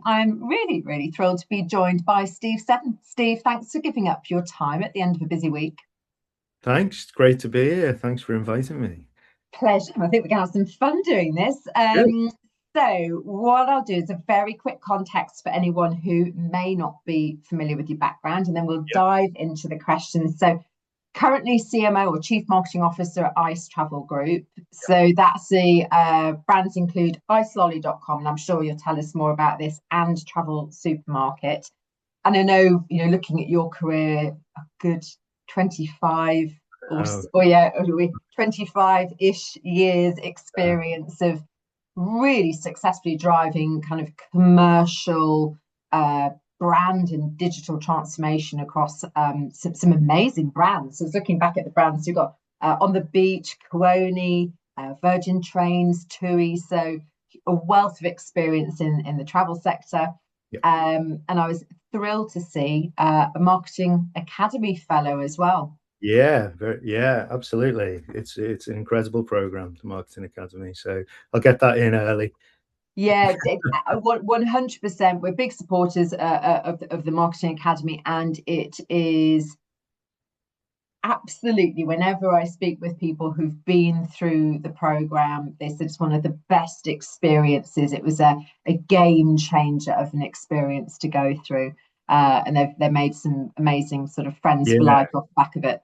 I'm really, really thrilled to be joined by Steve Seddon. Steve, thanks for giving up your time at the end of a busy week. Thanks. Great to be here. Thanks for inviting me. Pleasure. I think we can have some fun doing this. Good. So, what I'll do is a very quick context for anyone who may not be familiar with your background, and then we'll Yeah. dive into the questions. So, currently CMO or Chief Marketing Officer at ICE Travel Group. So, that's the brands include icelolly.com, and I'm sure you'll tell us more about this, and Travel Supermarket. And I know, looking at your career, a good 25 Oh, or yeah, 25-ish years experience of really successfully driving kind of commercial uh, brand and digital transformation across some amazing brands. So I was looking back at the brands, you've got On the Beach, Kuoni, Virgin Trains, TUI. So a wealth of experience in the travel sector. yeah. And I was thrilled to see a marketing academy fellow as well. Yeah, absolutely. It's an incredible program, the Marketing Academy. So I'll get that in early. Yeah, 100%. We're big supporters of the Marketing Academy, and it is absolutely, whenever I speak with people who've been through the program, they said it's one of the best experiences. It was a game changer of an experience to go through. And they've made some amazing sort of friends for Yeah, life off the back of it.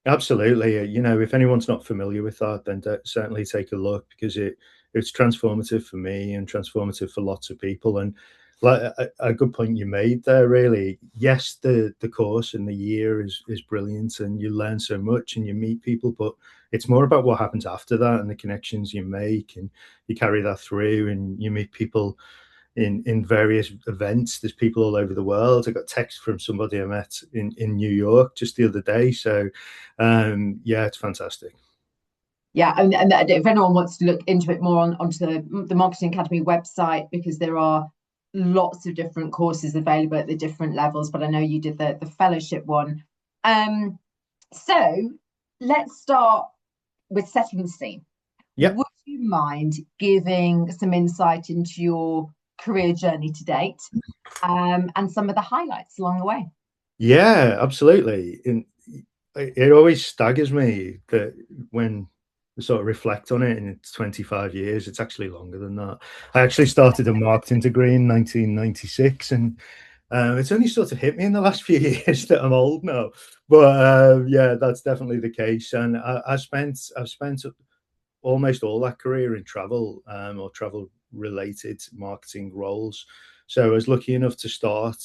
absolutely. If anyone's not familiar with that, then certainly take a look because it's transformative for me and transformative for lots of people. And like a good point you made there, really. Yes, the course and the year is brilliant, and you learn so much and you meet people, but it's more about what happens after that and the connections you make, and you carry that through, and you meet people in various events. There's people all over the world. I got text from somebody I met in New York just the other day. So yeah, it's fantastic. Yeah, and if anyone wants to look into it more onto the Marketing Academy website, because there are lots of different courses available at the different levels, but I know you did the fellowship one. Um, so let's start with setting the scene. Yep. Would you mind giving some insight into your career journey to date, and some of the highlights along the way? Yeah, absolutely. And it always staggers me that when I sort of reflect on it, and it's 25 years, it's actually longer than that. I actually started a marketing degree in 1996, and it's only sort of hit me in the last few years that I'm old now. But yeah, that's definitely the case. And I've spent almost all that career in travel, or travel related marketing roles. So I was lucky enough to start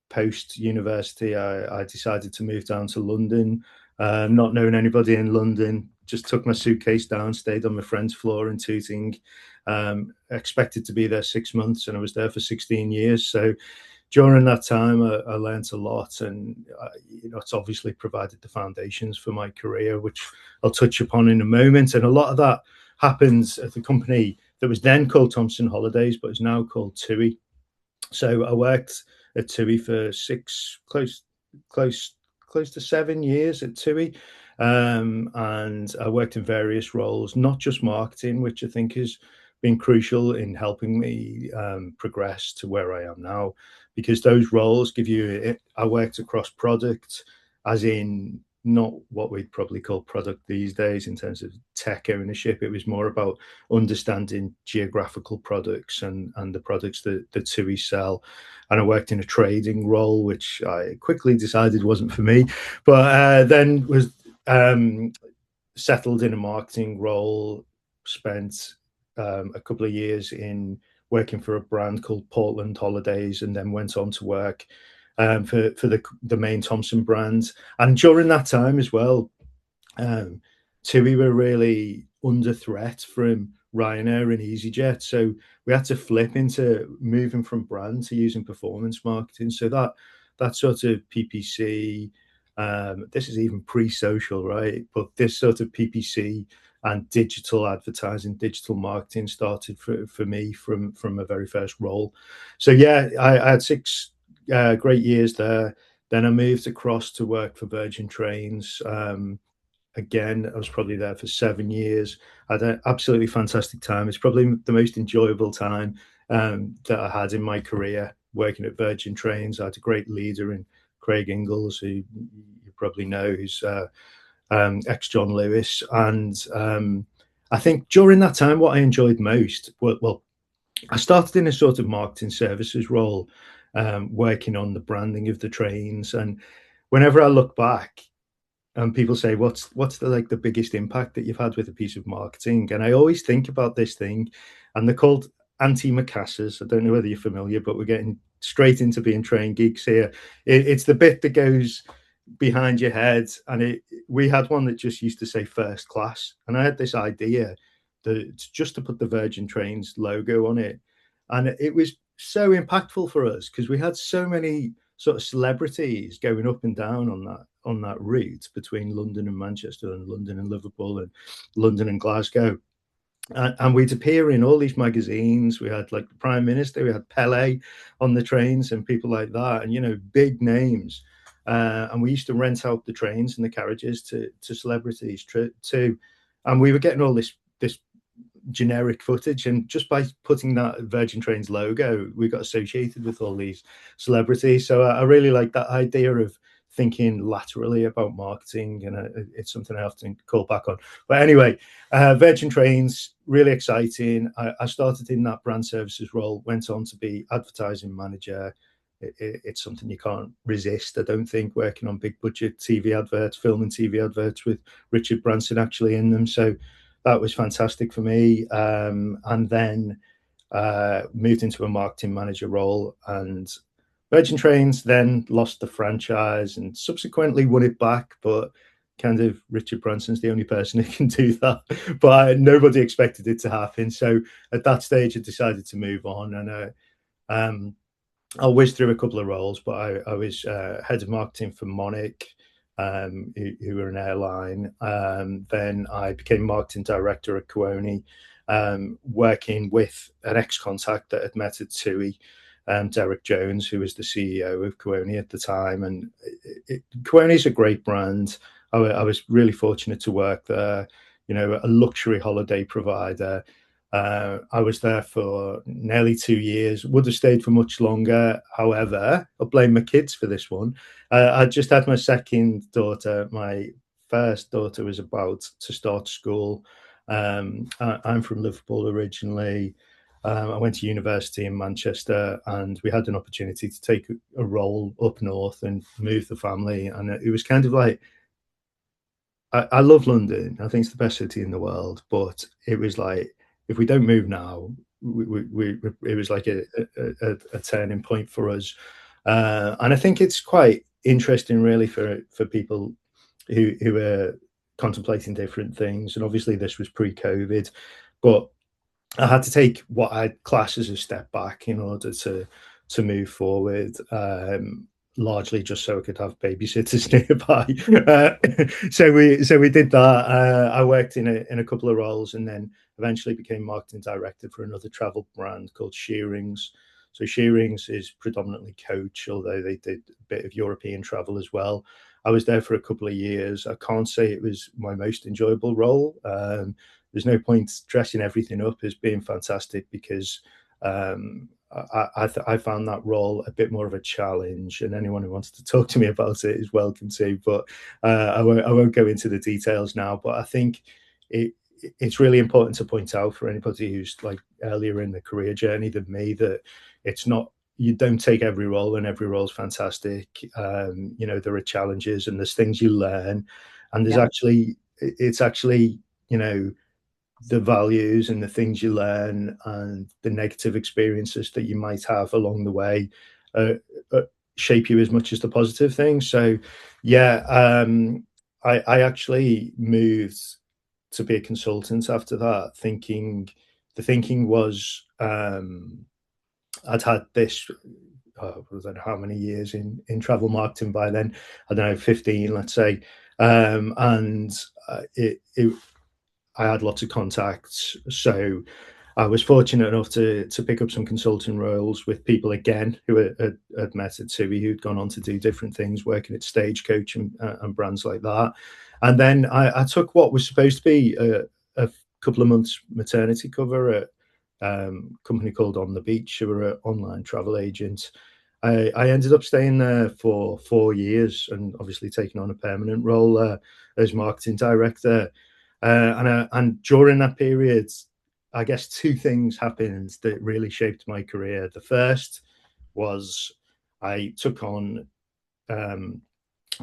post university. I decided to move down to London, not knowing anybody in London. Just took my suitcase down, stayed on my friend's floor in Tooting. Expected to be there 6 months, and I was there for 16 years. So during that time, I learned a lot, and it's obviously provided the foundations for my career, which I'll touch upon in a moment. And a lot of that happens at the company that was then called Thompson Holidays, but is now called TUI. So I worked at TUI for close, close to 7 years at TUI, and I worked in various roles, not just marketing, which I think has been crucial in helping me progress to where I am now, because those roles give you. I worked across product, as in not what we'd probably call product these days in terms of tech ownership. It was more about understanding geographical products and the products that TUI sell. And I worked in a trading role, which I quickly decided wasn't for me, but then was settled in a marketing role, spent a couple of years in working for a brand called Portland Holidays, and then went on to work for the main Thompson brand. And during that time as well, um, TUI were really under threat from Ryanair and EasyJet. So we had to flip into moving from brand to using performance marketing. So that sort of PPC, this is even pre-social, right? But this sort of PPC and digital advertising, digital marketing started for me from my very first role. So yeah, I had 6 great years there. Then I moved across to work for Virgin Trains. Again, I was probably there for 7 years. I had an absolutely fantastic time. It's probably the most enjoyable time that I had in my career working at Virgin Trains. I had a great leader in Craig Ingalls, who you probably know, who's ex John Lewis. And I think during that time, what I enjoyed most, well, I started in a sort of marketing services role, working on the branding of the trains. And whenever I look back, and people say, what's the like the biggest impact that you've had with a piece of marketing? And I always think about this thing, and they're called anti-macassars. I don't know whether you're familiar, but we're getting straight into being train geeks here. It's the bit that goes behind your head, and we had one that just used to say first class, and I had this idea that just to put the Virgin Trains logo on it, and it was so impactful for us because we had so many sort of celebrities going up and down on that route between London and Manchester and London and Liverpool and London and Glasgow. And we'd appear in all these magazines. We had like the Prime Minister, we had Pele on the trains and people like that, and big names. And we used to rent out the trains and the carriages to celebrities too. And we were getting all this generic footage, and just by putting that Virgin Trains logo, we got associated with all these celebrities. So I really like that idea of thinking laterally about marketing, and it's something I often call back on. But anyway, Virgin Trains, really exciting. I started in that brand services role, went on to be advertising manager. It's something you can't resist, I don't think, working on big budget TV adverts, film and TV adverts with Richard Branson actually in them. So that was fantastic for me. And then moved into a marketing manager role, and Virgin Trains then lost the franchise and subsequently won it back. But kind of Richard Branson's the only person who can do that. But nobody expected it to happen. So at that stage, I decided to move on. And I'll whiz through a couple of roles, but I was head of marketing for Monic, who were an airline. Then I became marketing director at Kuoni, working with an ex-contact that had met at TUI, Derek Jones, who was the CEO of Kuoni at the time. And Kuoni is a great brand. I was really fortunate to work there, a luxury holiday provider. I was there for nearly 2 years, would have stayed for much longer. However, I'll blame my kids for this one. I just had my second daughter. My first daughter was about to start school. I'm from Liverpool originally. I went to university in Manchester, and we had an opportunity to take a role up north and move the family. And it was kind of like, I love London. I think it's the best city in the world. But it was like, if we don't move now, it was like a turning point for us. And I think it's quite interesting, really, for people who are contemplating different things. And obviously, this was pre-COVID, but I had to take what I'd class as a step back in order to move forward. Largely just so I could have babysitters nearby. So we did that. I worked in a couple of roles, and then eventually became marketing director for another travel brand called Shearings. So Shearings is predominantly coach, although they did a bit of European travel as well. I was there for a couple of years. I can't say it was my most enjoyable role. There's no point dressing everything up as being fantastic, because I found that role a bit more of a challenge, and anyone who wants to talk to me about it is welcome to. But I won't go into the details now. But I think it's really important to point out for anybody who's like earlier in the career journey than me, that it's not, you don't take every role and every role's fantastic. There are challenges and there's things you learn, and there's it's actually the values and the things you learn and the negative experiences that you might have along the way shape you as much as the positive things. So I actually moved to be a consultant after that, the thinking was, I'd had this, I don't know how many years in travel marketing by then, I don't know, 15, let's say. And I had lots of contacts. So I was fortunate enough to pick up some consulting roles with people again who had met at TUI, who'd gone on to do different things, working at Stagecoach and brands like that. And then I took what was supposed to be a couple of months maternity cover at company called On the Beach, who were an online travel agent. I ended up staying there for 4 years and obviously taking on a permanent role as marketing director. And during that period, I guess two things happened that really shaped my career. The first was I took on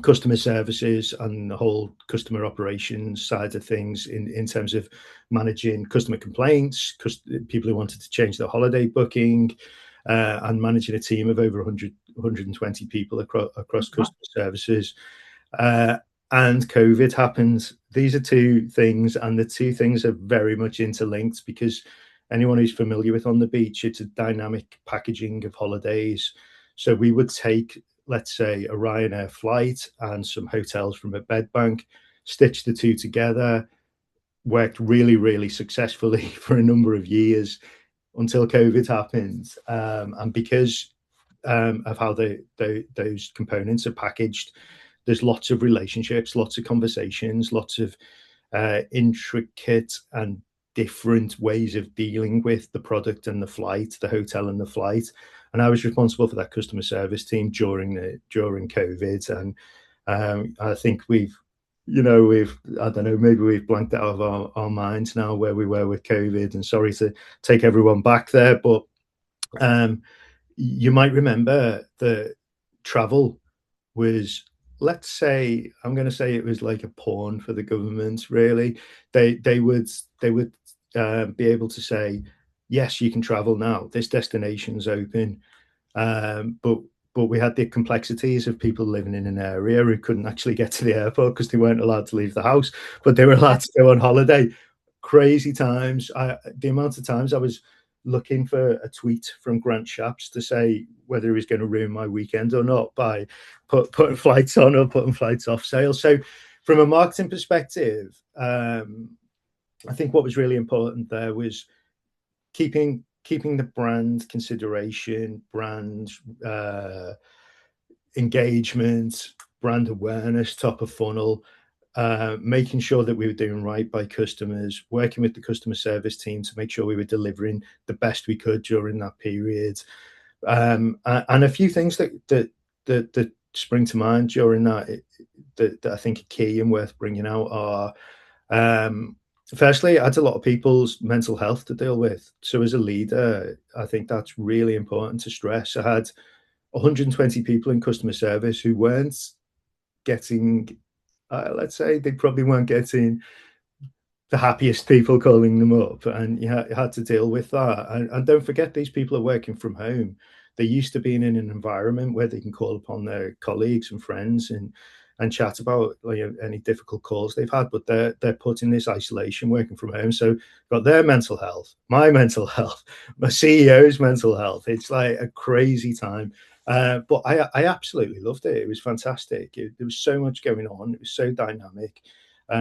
customer services and the whole customer operations side of things in terms of managing customer complaints, people who wanted to change their holiday booking, and managing a team of over 120 people across customer services. And COVID happened. These are two things, and the two things are very much interlinked, because anyone who's familiar with On the Beach, it's a dynamic packaging of holidays. So we would take, let's say, a Ryanair flight and some hotels from a bed bank, stitch the two together, worked really, really successfully for a number of years until COVID happened. And because of how those components are packaged, there's lots of relationships, lots of conversations, lots of intricate and different ways of dealing with the product and the flight, the hotel and the flight. And I was responsible for that customer service team during COVID. And I think I don't know, maybe we've blanked out of our minds now where we were with COVID. And sorry to take everyone back there, but you might remember that travel was, let's say, I'm going to say it was like a pawn for the government. Really, they would be able to say, yes, you can travel now. This destination's open, but we had the complexities of people living in an area who couldn't actually get to the airport because they weren't allowed to leave the house, but they were allowed to go on holiday. Crazy times. The amount of times I was looking for a tweet from Grant Shapps to say whether he was going to ruin my weekend or not by putting flights on or putting flights off sale. So from a marketing perspective, I think what was really important there was keeping the brand consideration, brand engagement, brand awareness top of funnel, making sure that we were doing right by customers, working with the customer service team to make sure we were delivering the best we could during that period. And a few things that spring to mind during that I think are key and worth bringing out are, firstly, I had a lot of people's mental health to deal with. So as a leader, I think that's really important to stress. I had 120 people in customer service who weren't getting, let's say, they probably weren't getting the happiest people calling them up, and you had to deal with that. And don't forget, these people are working from home. They're used to being in an environment where they can call upon their colleagues and friends and chat about any difficult calls they've had, but they're put in this isolation, working from home. So got their mental health, my mental health, my CEO's mental health. It's like a crazy time. But I absolutely loved it. It was fantastic. There was so much going on. It was so dynamic.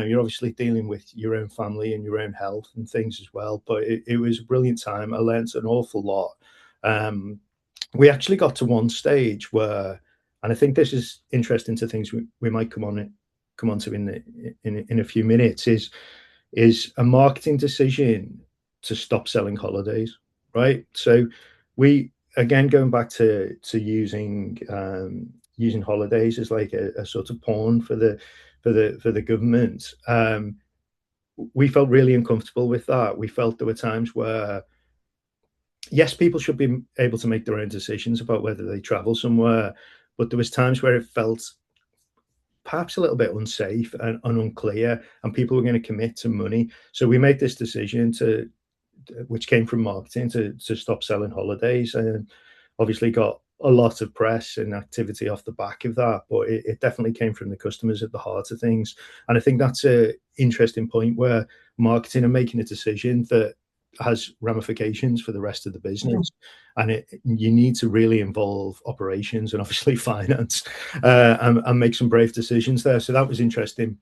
You're obviously dealing with your own family and your own health and things as well. But it was a brilliant time. I learned an awful lot. We actually got to one stage where, and I think this is interesting to things we might come on to in a few minutes, is a marketing decision to stop selling holidays, right? So we, again, going back to using holidays as like a sort of pawn for the government. We felt really uncomfortable with that. We felt there were times where, yes, people should be able to make their own decisions about whether they travel somewhere, but there was times where it felt perhaps a little bit unsafe and unclear, and people were going to commit to money. So we made this decision which came from marketing, to stop selling holidays, and obviously got a lot of press and activity off the back of that, but it definitely came from the customers at the heart of things. And I think that's an interesting point where marketing are making a decision that has ramifications for the rest of the business, and you need to really involve operations and obviously finance, and make some brave decisions there. So that was interesting.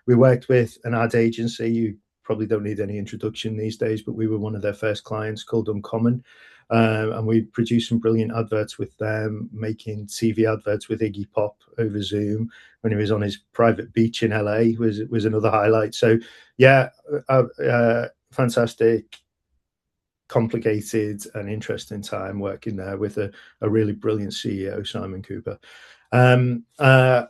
We worked with an ad agency. You probably don't need any introduction these days, but we were one of their first clients, called Uncommon. And we produced some brilliant adverts with them, making TV adverts with Iggy Pop over Zoom when he was on his private beach in LA was another highlight. So yeah, fantastic complicated and interesting time working there with a really brilliant CEO, Simon Cooper. After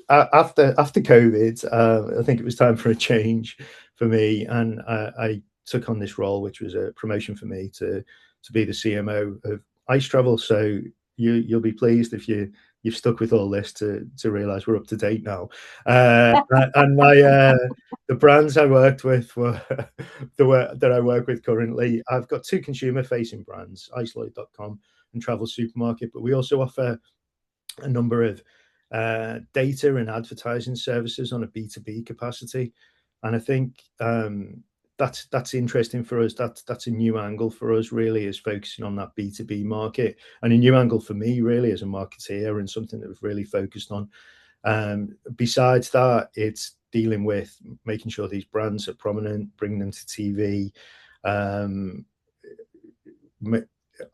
COVID, I think it was time for a change for me, and I took on this role, which was a promotion for me to be the CMO of Ice Travel. So you'll be pleased if you've stuck with all this to realize we're up to date now. And the brands I worked with were that I work with currently. I've got two consumer facing brands, iceload.com and TravelSupermarket, but we also offer a number of data and advertising services on a B2B capacity. And I think that's interesting for us. That's a new angle for us, really, is focusing on that B2B market, and a new angle for me, really, as a marketeer, and something that we've really focused on. Besides that, it's dealing with making sure these brands are prominent, bringing them to TV.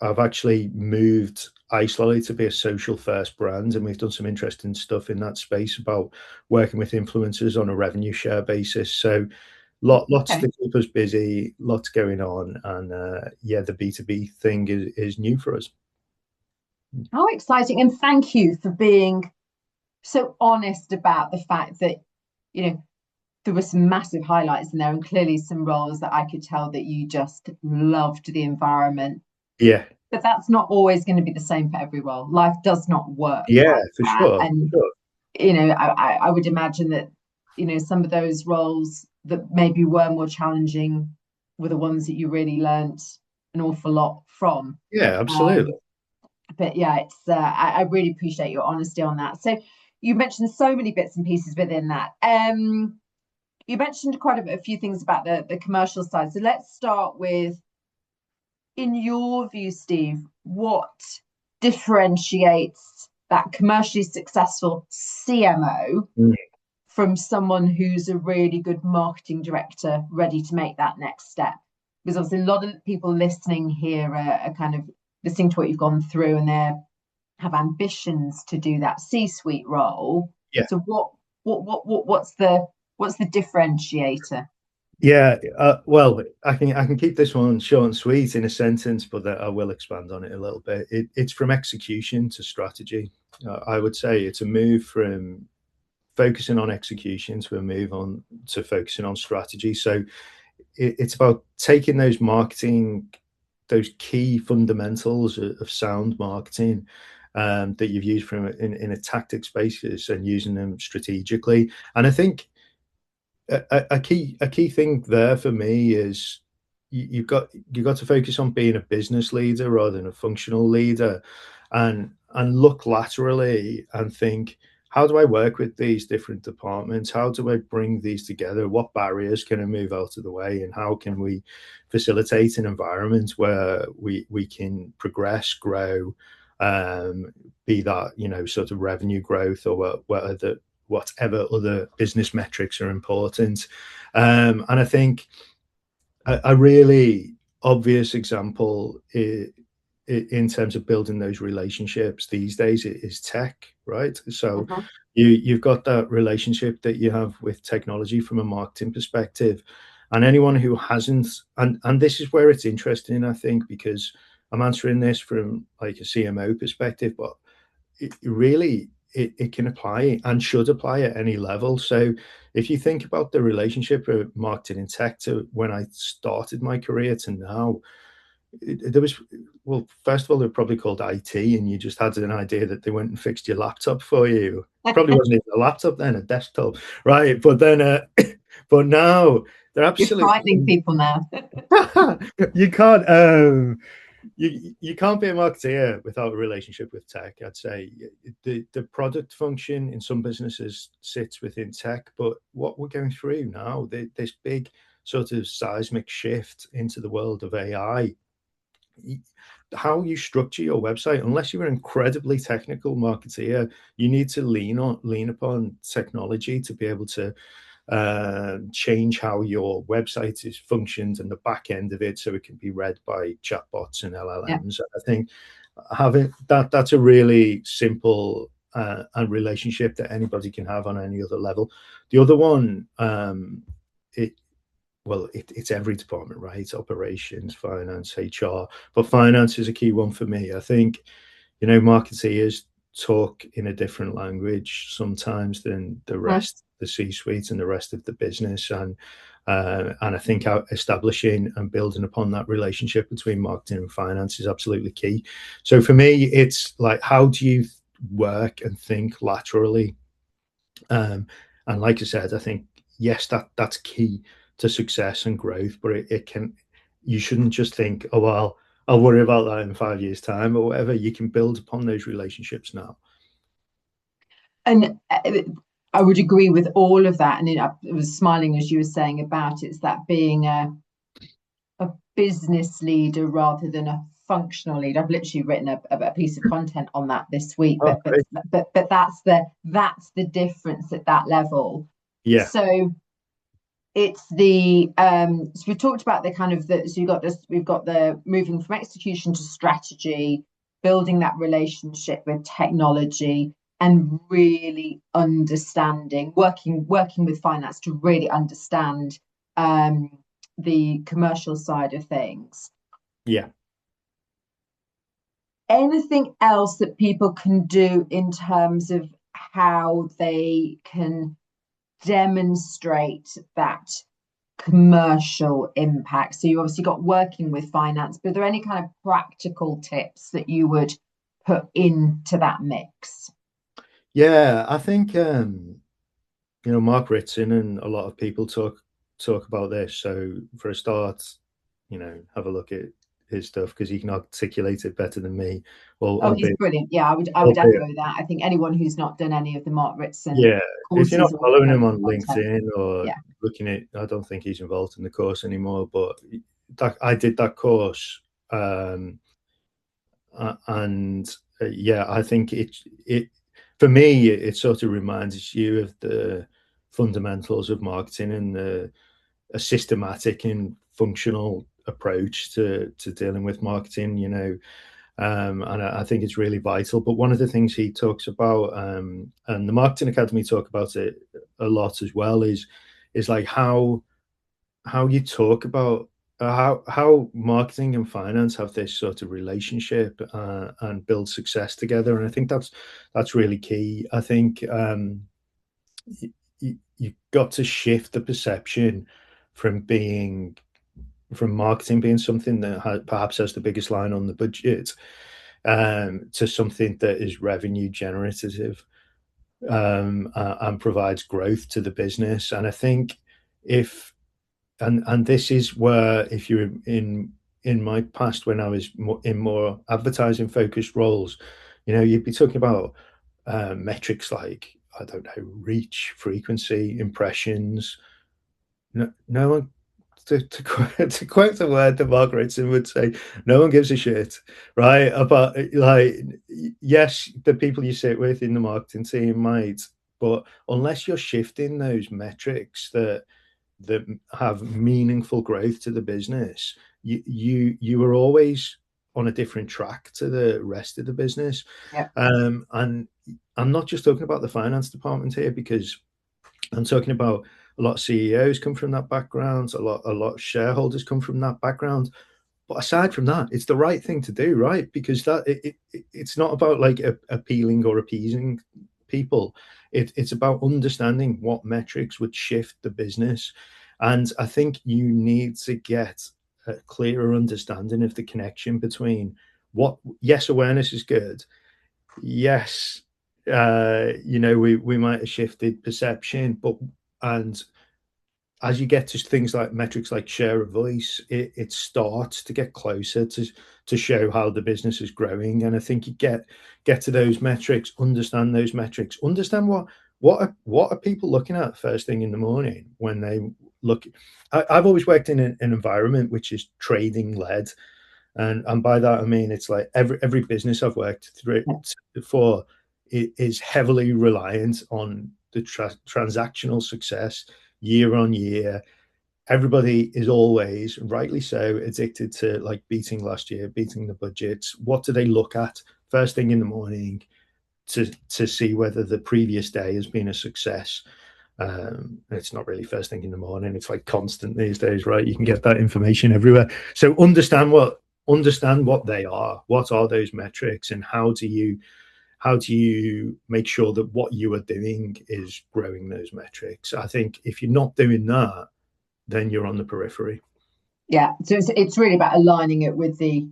I've actually moved Icelolly to be a social first brand, and we've done some interesting stuff in that space about working with influencers on a revenue share basis. So lots to keep us busy, lots going on, and the B2B thing is new for us. How exciting. And thank you for being so honest about the fact that, there were some massive highlights in there, and clearly some roles that I could tell that you just loved the environment. Yeah. But that's not always going to be the same for every role. Life does not work. Yeah, like for that. sure. And, for sure. I would imagine that, some of those roles that maybe were more challenging were the ones that you really learned an awful lot from. Yeah, absolutely. But yeah, it's I really appreciate your honesty on that. So you mentioned so many bits and pieces within that. You mentioned quite a few things about the commercial side. So let's start with, in your view, Steve, what differentiates that commercially successful CMO from someone who's a really good marketing director ready to make that next step? Because obviously a lot of people listening here are kind of listening to what you've gone through, and they have ambitions to do that C-suite role. Yeah. So what's the differentiator? Yeah, well, I can keep this one short and sweet in a sentence, but I will expand on it a little bit. It's from execution to strategy. I would say it's a move from focusing on execution to a move on to focusing on strategy. So it's about taking those key fundamentals of sound marketing that you've used from in a tactics basis and using them strategically. And I think a key thing there for me is you've got to focus on being a business leader rather than a functional leader, and look laterally and think, how do I work with these different departments? How do I bring these together? What barriers can I move out of the way, and how can we facilitate an environment where we can progress, grow, be that sort of revenue growth or whatever other business metrics are important. And I think a really obvious example in terms of building those relationships these days is tech, right? So you've got that relationship that you have with technology from a marketing perspective, and anyone who hasn't, and this is where it's interesting, I think, because I'm answering this from like a CMO perspective, but it can apply and should apply at any level. So if you think about the relationship of marketing and tech to when I started my career to now, there was, well, first of all, they're probably called IT, and you just had an idea that they went and fixed your laptop for you. Probably wasn't even a laptop then, a desktop, right? But then, but now they're absolutely. You're frightening people now. You can't. You can't be a marketeer without a relationship with tech. I'd say the product function in some businesses sits within tech, but what we're going through now, this big sort of seismic shift into the world of AI, how you structure your website, unless you're an incredibly technical marketeer, you need to lean upon technology to be able to change how your website is functioned and the back end of it, so it can be read by chatbots and LLMs. I think having that's a really simple and relationship that anybody can have on any other level. The other one, well, it's every department, right? Operations, finance, HR, but finance is a key one for me. I think, marketeers talk in a different language sometimes than the Mhm. rest, the C-suite and the rest of the business. And I think establishing and building upon that relationship between marketing and finance is absolutely key. So for me, it's like, how do you work and think laterally? And like I said, I think, yes, that's key to success and growth, but it can, you shouldn't just think, oh well, I'll worry about that in 5 years' time or whatever. You can build upon those relationships now. And I would agree with all of that. And I was smiling as you were saying about it's that being a business leader rather than a functional lead. I've literally written a piece of content on that this week, Oh, great. but that's the difference at that level. Yeah, So it's the so we talked about the kind of the so you got this we've got the moving from execution to strategy, building that relationship with technology, and really understanding working with finance to really understand the commercial side of things. yeah. Anything else that people can do in terms of how they can demonstrate that commercial impact? So you obviously got working with finance, but are there any kind of practical tips that you would put into that mix? Yeah, I think Mark Ritson and a lot of people talk about this. So for a start, have a look at his stuff because he can articulate it better than me. Well, Oh, he's albeit, brilliant. Yeah, I would albeit, echo that. I think anyone who's not done any of the Mark Ritson yeah. If you're not courses or following him any on content, LinkedIn or yeah. looking at, I don't think he's involved in the course anymore. But I did that course, and yeah, I think it for me it sort of reminds you of the fundamentals of marketing and a systematic and functional approach to dealing with marketing. And I think it's really vital. But one of the things he talks about, and the Marketing Academy talk about it a lot as well, is like how you talk about how marketing and finance have this sort of relationship and build success together. And I think that's really key. I think you've got to shift the perception from being from marketing being something that perhaps has the biggest line on the budget, to something that is revenue generative, and provides growth to the business. And I think if and this is where, if you're in my past when I was in more advertising focused roles, you'd be talking about metrics like, I don't know, reach, frequency, impressions. No one, to quote the word that Mark Ritson would say, no one gives a shit, right? About, like, yes, the people you sit with in the marketing team might, but unless you're shifting those metrics that have meaningful growth to the business, you are always on a different track to the rest of the business. Yeah. And I'm not just talking about the finance department here, because I'm talking about a lot of CEOs come from that background, a lot of shareholders come from that background. But aside from that, it's the right thing to do, right? Because it's not about like appealing or appeasing people. It's about understanding what metrics would shift the business. And I think you need to get a clearer understanding of the connection between what, yes, awareness is good. Yes, we might have shifted perception, but and as you get to things like metrics like share of voice, it starts to get closer to show how the business is growing. And I think you get to those metrics, understand those metrics, understand what are people looking at first thing in the morning when they look. I've always worked in an environment which is trading led, and by that I mean it's like every business I've worked through for is heavily reliant on the transactional success year on year. Everybody is always, rightly so, addicted to like beating last year, beating the budgets. What do they look at first thing in the morning to see whether the previous day has been a success? It's not really first thing in the morning. It's like constant these days, right? You can get that information everywhere. So understand what they are. What are those metrics, and how do you make sure that what you are doing is growing those metrics? I think if you're not doing that, then you're on the periphery. Yeah, so it's really about aligning it with the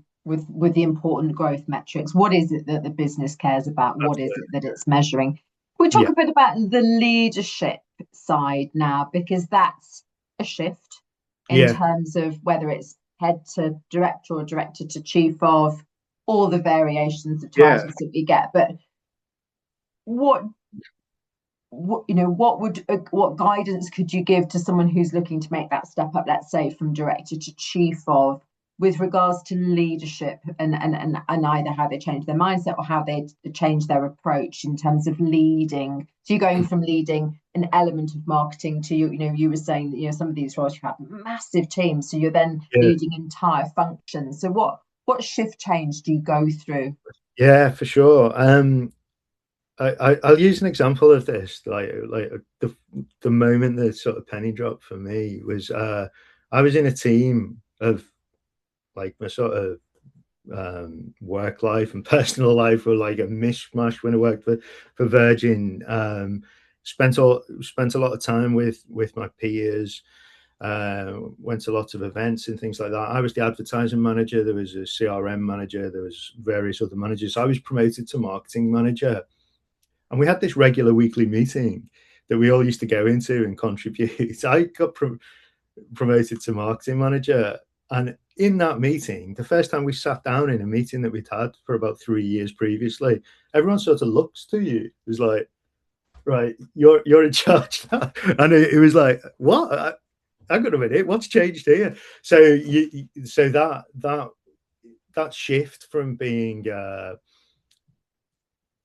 important growth metrics. What is it that the business cares about? What is it Absolutely. that it's measuring? We talk Yeah. a bit about the leadership side now, because that's a shift in Yeah. terms of whether it's head to director or director to chief of, all the variations of Yeah. titles that we get. But what what guidance could you give to someone who's looking to make that step up, let's say from director to chief of, with regards to leadership, and either how they change their mindset or how they change their approach in terms of leading? So you're going from leading an element of marketing to, you were saying that, some of these roles you have massive teams, so you're then Yeah. leading entire functions. So what shift change do you go through? Yeah, for sure. I'll use an example of this. Like the moment the sort of penny dropped for me was I was in a team of like my sort of work life and personal life were like a mishmash when I worked for Virgin. Spent a lot of time with my peers. Went to lots of events and things like that. I was the advertising manager. There was a CRM manager. There was various other managers. I was promoted to marketing manager, and we had this regular weekly meeting that we all used to go into and contribute. I got promoted to marketing manager, and in that meeting, the first time we sat down in a meeting that we'd had for about 3 years previously, everyone sort of looks to you. It was like, right, you're in charge now. And it was like, what? Hang on a minute, what's changed here? So that shift from being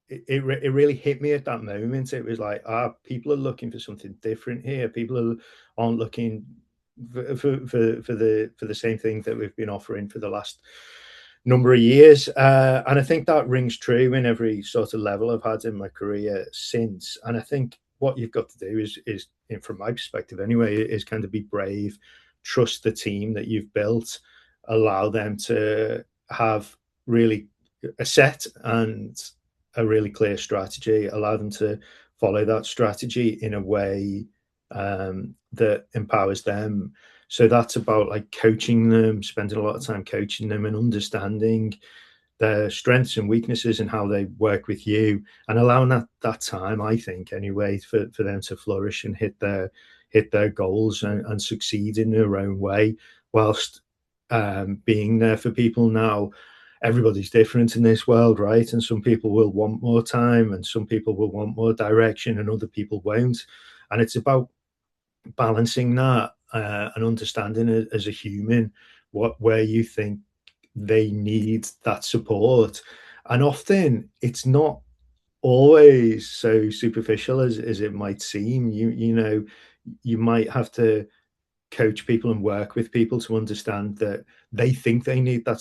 it really hit me at that moment. It was like, people are looking for something different here. Aren't looking for the same thing that we've been offering for the last number of years. And I think that rings true in every sort of level I've had in my career since. And I think what you've got to do is from my perspective anyway, is kind of be brave, trust the team that you've built, allow them to have really a set and a really clear strategy, allow them to follow that strategy in a way that empowers them. So that's about like coaching them, spending a lot of time coaching them and understanding their strengths and weaknesses and how they work with you, and allowing that time, I think anyway, for them to flourish and hit their goals and succeed in their own way, whilst being there for people. Now everybody's different in this world, right? And some people will want more time, and some people will want more direction, and other people won't. And it's about balancing that and understanding it as a human, where you think they need that support. And often it's not always so superficial as it might seem. You might have to coach people and work with people to understand that they think they need that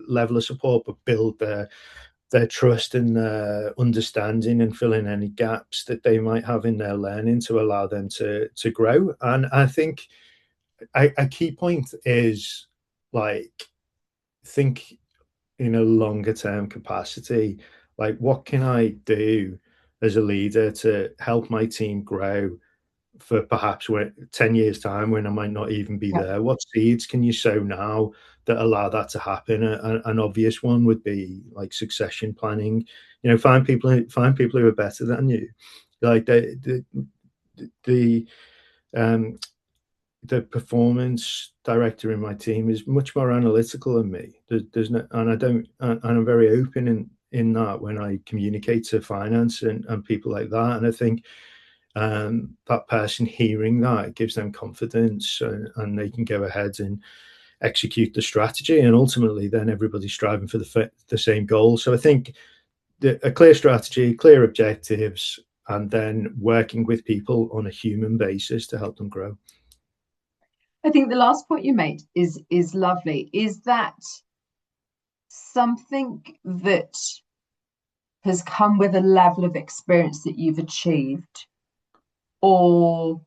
level of support, but build their trust and their understanding and fill in any gaps that they might have in their learning to allow them to grow. And I think a key point is like think in a longer term capacity. Like, what can I do as a leader to help my team grow for perhaps 10 years time when I might not even be Yeah. there? What seeds can you sow now that allow that to happen? An obvious one would be like succession planning. Find people who are better than you. Like the um the performance director in my team is much more analytical than me. There's no, and I don't, and I'm very open in that when I communicate to finance and people like that. And I think that person hearing that gives them confidence, and they can go ahead and execute the strategy, and ultimately then everybody's striving for the same goal. So I think a clear strategy, clear objectives, and then working with people on a human basis to help them grow. I think the last point you made is lovely. Is that something that has come with a level of experience that you've achieved, or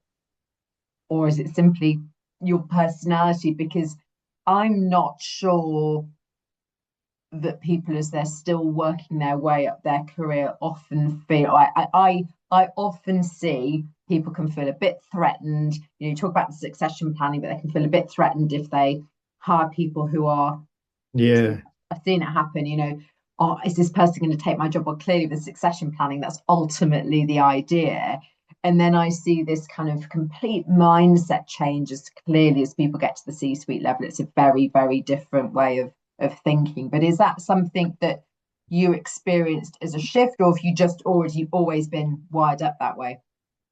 or is it simply your personality? Because I'm not sure that people, as they're still working their way up their career, often feel I often see people can feel a bit threatened. You talk about the succession planning, but they can feel a bit threatened if they hire people who are, Yeah. I've seen it happen, oh, is this person going to take my job? Well, clearly the succession planning, that's ultimately the idea. And then I see this kind of complete mindset change as clearly as people get to the C-suite level. It's a very, very different way of thinking. But is that something that you experienced as a shift, or have you just already always been wired up that way?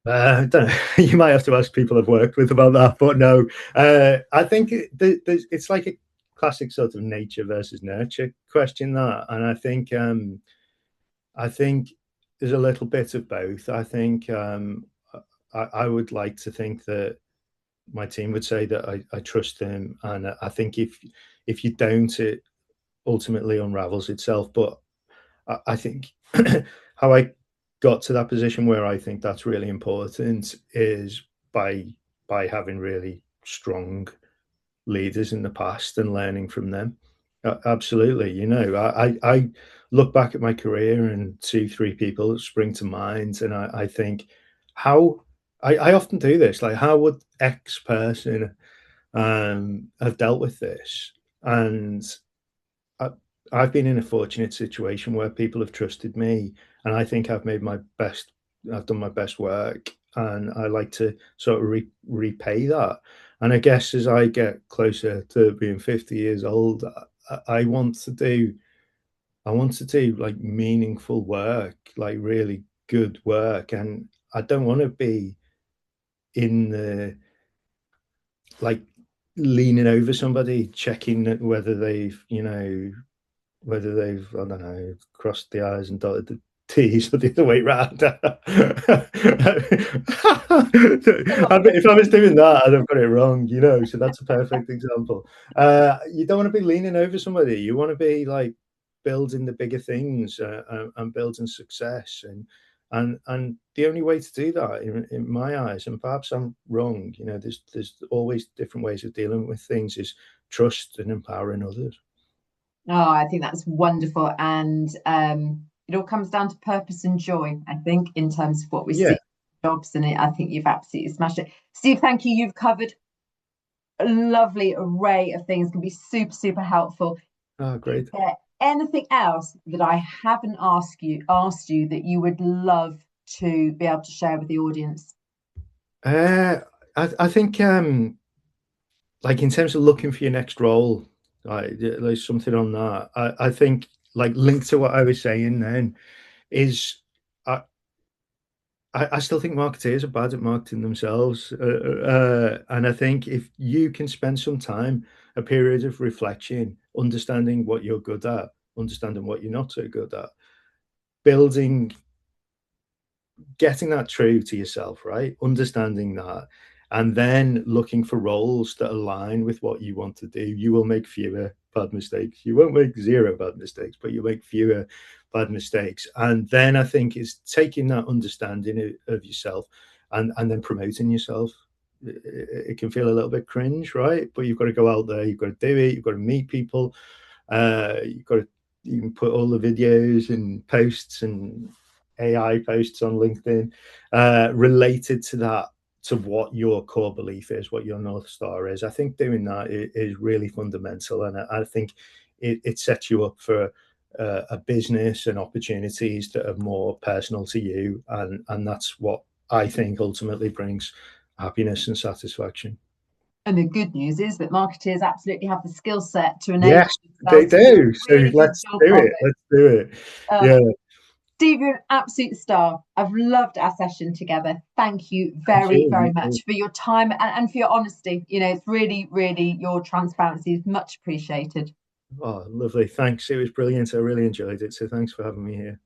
I don't know. You might have to ask people I've worked with about that, but no. I think it's like a classic sort of nature versus nurture question, that, and I think there's a little bit of both. I think I would like to think that my team would say that I trust them, and I think if you don't, it ultimately unravels itself. But I think how I got to that position where I think that's really important is by having really strong leaders in the past and learning from them. Absolutely, I look back at my career and two, three people spring to mind, and I think how I often do this, like how would X person have dealt with this, and I, I've been in a fortunate situation where people have trusted me, and I think I've done my best work, and I like to sort of repay that. And I guess as I get closer to being 50 years old, I want to do, like meaningful work, like really good work, and I don't want to be in the like leaning over somebody, checking whether they've, I don't know, crossed the I's and dotted the T's or the other way round. If I was doing that, I'd have got it wrong, so that's a perfect example. You don't want to be leaning over somebody. You want to be like building the bigger things, and building success. And the only way to do that, in my eyes, and perhaps I'm wrong, there's always different ways of dealing with things, is trust and empowering others. Oh, I think that's wonderful. And it all comes down to purpose and joy, I think, in terms of what we see Yeah. in jobs. And I think you've absolutely smashed it. Steve, thank you. You've covered a lovely array of things, can be super, super helpful. Oh, Is great. there anything else that I haven't asked you that you would love to be able to share with the audience? Uh, I think, like in terms of looking for your next role, there's something on that. I think, like, linked to what I was saying then, is I, I still think marketeers are bad at marketing themselves. And I think if you can spend some time, a period of reflection, understanding what you're good at, understanding what you're not so good at, building getting that true to yourself, right? Understanding that, and then looking for roles that align with what you want to do, you will make fewer bad mistakes. You won't make zero bad mistakes, but you'll make fewer bad mistakes. And then I think it's taking that understanding of yourself, and then promoting yourself. It can feel a little bit cringe, right? But you've got to go out there, you've got to do it, you've got to meet people, you've got to, you can put all the videos and posts and AI posts on LinkedIn related to that, to what your core belief is, what your North Star is. I think doing that is really fundamental. And I think it sets you up for a business and opportunities that are more personal to you. And that's what I think ultimately brings happiness and satisfaction. And the good news is that marketers absolutely have the skill set to enable Yes, they themselves to do a do. So really good let's job do of it. it. Let's do it. Uh, Yeah. Steve, you're an absolute star. I've loved our session together. Thank you Thank very, you. very much for your time and for your honesty. It's really, really, your transparency is much appreciated. Oh, lovely. Thanks. It was brilliant. I really enjoyed it. So thanks for having me here.